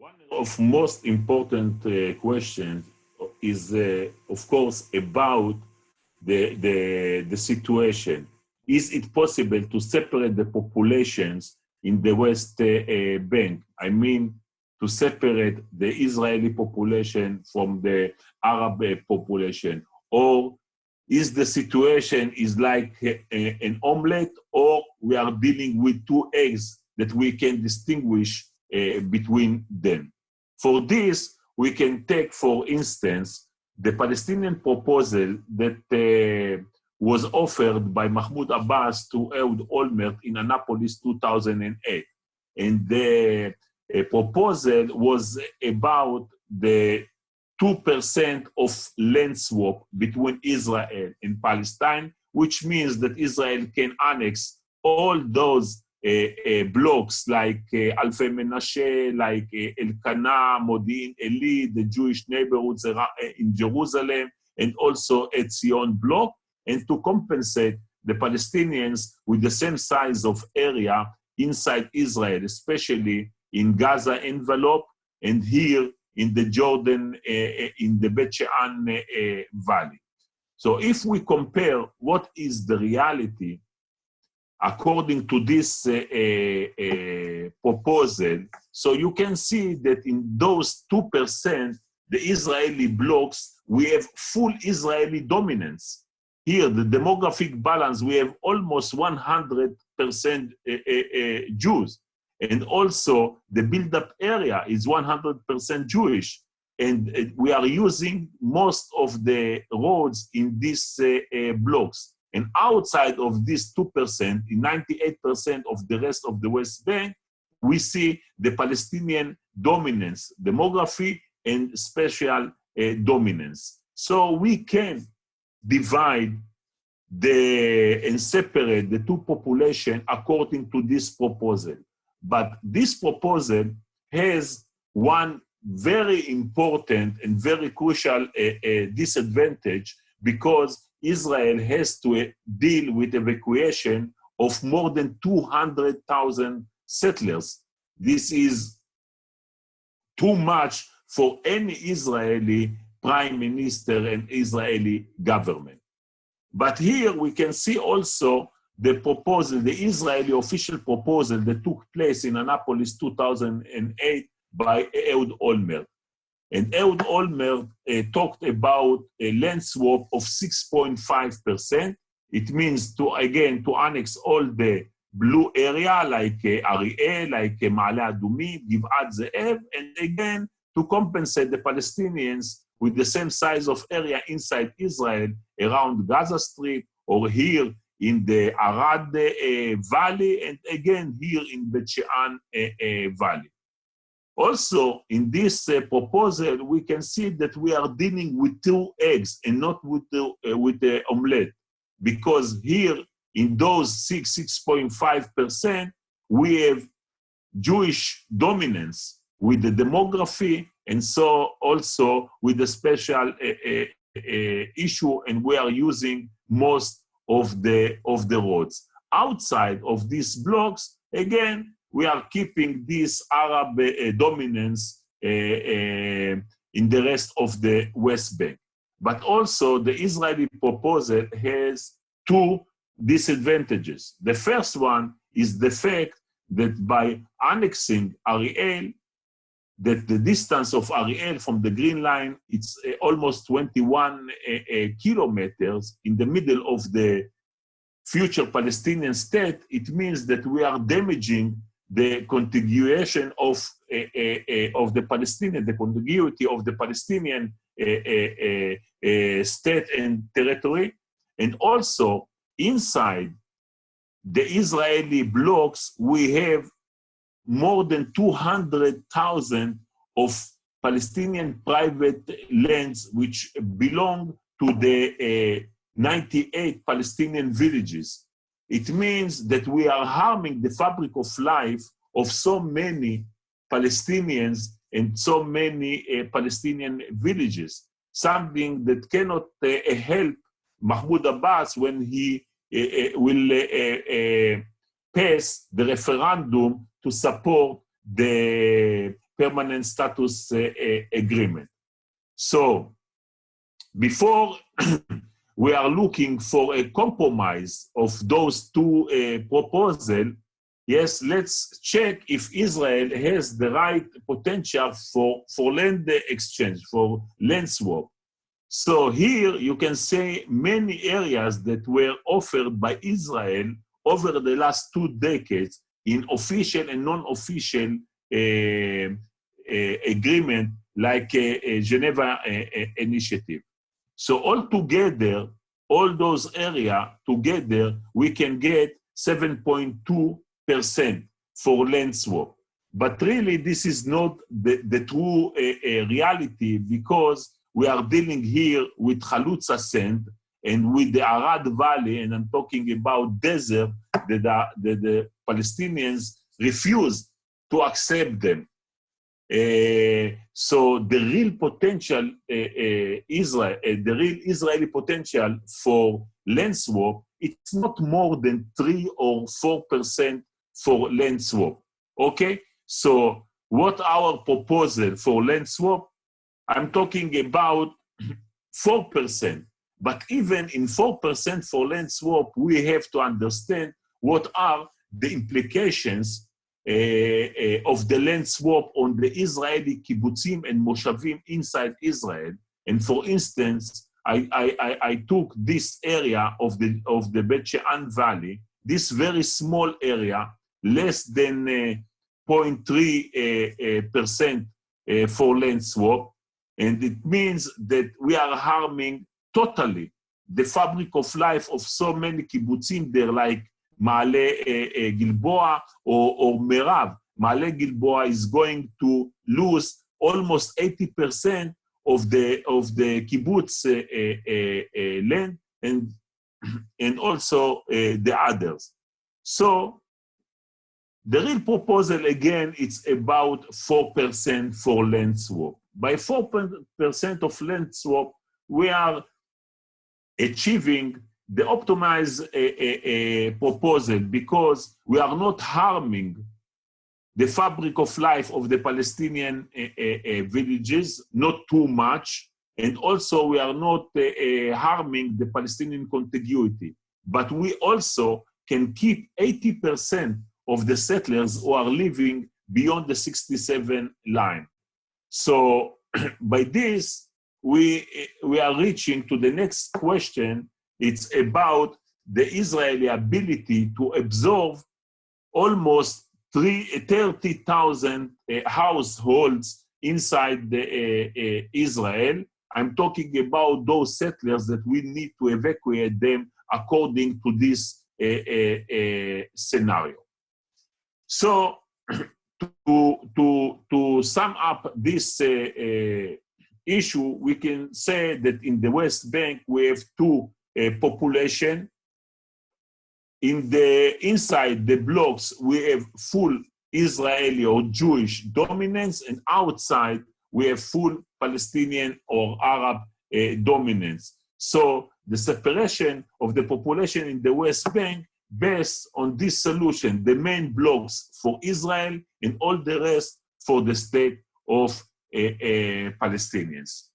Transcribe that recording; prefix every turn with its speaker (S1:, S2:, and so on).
S1: One of most important questions is, of course, about the situation. Is it possible to separate the populations in the West Bank? I mean, to separate the Israeli population from the Arab population? Or is the situation is like an omelette, or we are dealing with two eggs that we can distinguish between them? For this, we can take, for instance, the Palestinian proposal that was offered by Mahmoud Abbas to Ehud Olmert in Annapolis 2008. And the proposal was about the 2% of land swap between Israel and Palestine, which means that Israel can annex all those blocks like Alfei Menashe, like Elkanah, Modi'in Eli, the Jewish neighborhoods in Jerusalem, and also Etzion block, and to compensate the Palestinians with the same size of area inside Israel, especially in Gaza envelope and here in the Jordan, in the Bet She'an Valley. So if we compare what is the reality according to this proposal, so you can see that in those 2%, the Israeli blocks, we have full Israeli dominance. Here, the demographic balance, we have almost 100% Jews. And also, the built-up area is 100% Jewish. And we are using most of the roads in these blocks. And outside of this 2%, in 98% of the rest of the West Bank, we see the Palestinian dominance, demography, and spatial dominance. So we can divide and separate the two populations according to this proposal. But this proposal has one very important and very crucial disadvantage, because Israel has to deal with evacuation of more than 200,000 settlers. This is too much for any Israeli prime minister and Israeli government. But here we can see also the proposal, the Israeli official proposal that took place in Annapolis 2008 by Ehud Olmert. And Ehud Olmert talked about a land swap of 6.5%. It means to annex all the blue area like Ariel, like Ma'ale Adumim, Givat Ze'ev, and again to compensate the Palestinians with the same size of area inside Israel around Gaza Strip, or here in the Arad Valley, and again here in Bet She'an Valley. Also, in this proposal, we can see that we are dealing with two eggs and not with the omelette, because here in those 6.5%, we have Jewish dominance with the demography, and so also with the special issue, and we are using most of the roads. Outside of these blocks, again, we are keeping this Arab dominance in the rest of the West Bank. But also the Israeli proposal has two disadvantages. The first one is the fact that by annexing Ariel, that the distance of Ariel from the Green Line, it's almost 21 kilometers in the middle of the future Palestinian state. It means that we are damaging the contiguation of the Palestinian, the contiguity of the Palestinian state and territory. And also, inside the Israeli blocks, we have more than 200,000 of Palestinian private lands which belong to the 98 Palestinian villages. It means that we are harming the fabric of life of so many Palestinians and so many Palestinian villages, something that cannot help Mahmoud Abbas when he will pass the referendum to support the permanent status agreement. So before we are looking for a compromise of those two proposals, yes, let's check if Israel has the right potential for land exchange, for land swap. So here you can say many areas that were offered by Israel over the last 2 decades in official and non-official agreement like a Geneva initiative. So altogether, all those areas together, we can get 7.2% for land swap. But really, this is not the true reality, because we are dealing here with Chalutza sand and with the Arad Valley, and I'm talking about desert that the Palestinians refuse to accept them. So the real potential the real Israeli potential for land swap, it's not more than 3 or 4% for land swap. Okay, so what our proposal for land swap? I'm talking about 4%. But even in 4% for land swap, we have to understand what are the implications of the land swap on the Israeli kibbutzim and moshavim inside Israel. And for instance, I took this area of the Bet She'an Valley, this very small area, less than 0.3% for land swap. And it means that we are harming totally the fabric of life of so many kibbutzim there, like Ma'ale Gilboa or Merav. Ma'ale Gilboa is going to lose almost 80% of the kibbutz land and also the others. So the real proposal, again, it's about 4% for land swap. By 4% of land swap, we are achieving the optimized proposal, because we are not harming the fabric of life of the Palestinian villages, not too much, and also we are not harming the Palestinian contiguity. But we also can keep 80% of the settlers who are living beyond the 67 line. So by this, we are reaching to the next question. It's about the Israeli ability to absorb almost 30,000 households inside Israel. I'm talking about those settlers that we need to evacuate them according to this scenario. So to sum up this issue, we can say that in the West Bank, we have two population. Inside the blocks, we have full Israeli or Jewish dominance, and outside we have full Palestinian or Arab dominance. So the separation of the population in the West Bank based on this solution, the main blocks for Israel and all the rest for the state of Palestinians.